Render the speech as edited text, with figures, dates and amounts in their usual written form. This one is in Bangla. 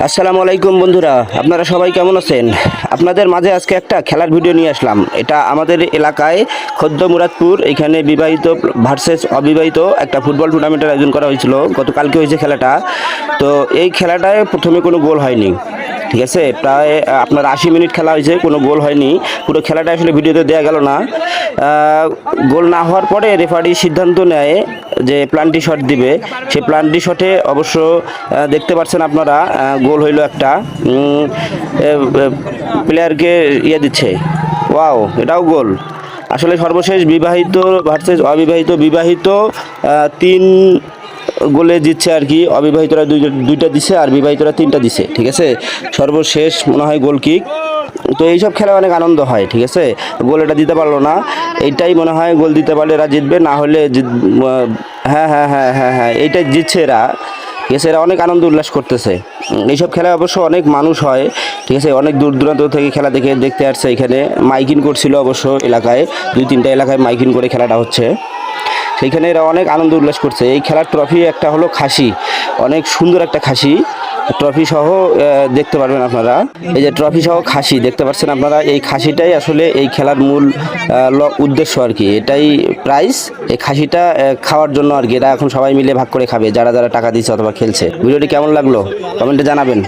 আসসালামু আলাইকুম বন্ধুরা, আপনারা সবাই কেমন আছেন? আপনাদের মাঝে আজকে একটা খেলার ভিডিও নিয়ে আসলাম। এটা আমাদের এলাকায় খোদ্দ মুরাদপুর, এখানে বিবাহিত ভার্সেস অবিবাহিত একটা ফুটবল টুর্নামেন্টের আয়োজন করা হয়েছিল। গতকালকে হয়েছে খেলাটা। তো এই খেলাটায় প্রথমে কোনো গোল হয়নি, ঠিক আছে। প্রায় আপনার 80 মিনিট খেলা হয়েছে, কোনো গোল হয়নি। পুরো খেলাটা আসলে ভিডিওতে দেওয়া গেল না। গোল না হওয়ার পরে রেফারি সিদ্ধান্ত নেয় যে প্লান্টি শট দিবে। সেই প্লান্টি শটে অবশ্য দেখতে পাচ্ছেন আপনারা, গোল হইল একটা। প্লেয়ারকে দিচ্ছে, ওয়াও, এটাও গোল। আসলে সর্বশেষ বিবাহিত ভার্সেস অবিবাহিত, বিবাহিত 3 গোলে জিতছে আর কি। অবিবাহিতরা দুইটা দিছে আর বিবাহিতরা 3টা দিছে, ঠিক আছে। সর্বশেষ মনে হয় গোল কিক। তো এইসব খেলা অনেক আনন্দ হয়, ঠিক আছে। গোল এটা দিতে পারলো না, এইটাই মনে হয় গোল দিতে পারলে এরা জিতবে, না হলে হ্যাঁ হ্যাঁ হ্যাঁ হ্যাঁ হ্যাঁ এইটাই জিতছে এরা, ঠিক আছে। এরা অনেক আনন্দ উল্লাস করতেছে। এইসব খেলায় অবশ্য অনেক মানুষ হয়, ঠিক আছে। অনেক দূর দূরান্ত থেকে খেলা দেখতে আসছে। এখানে মাইকিং করছিল অবশ্য এলাকায়, 2-3টা এলাকায় মাইকিং করে খেলাটা হচ্ছে। সেইখানে এরা অনেক আনন্দ উল্লাস করছে। এই খেলার ট্রফি একটা হলো খাসি, অনেক সুন্দর একটা খাসি, ট্রফি সহ দেখতে পারবেন আপনারা। এই যে ট্রফি সহ খাসি দেখতে পাচ্ছেন আপনারা, এই খাসিটাই আসলে এই খেলার মূল উদ্দেশ্য আর কি। এটাই প্রাইস, এই খাসিটা খাওয়ার জন্য আর কি। এরা এখন সবাই মিলে ভাগ করে খাবে, যারা যারা টাকা দিচ্ছে অথবা খেলছে। ভিডিওটি কেমন লাগলো কমেন্টে জানাবেন।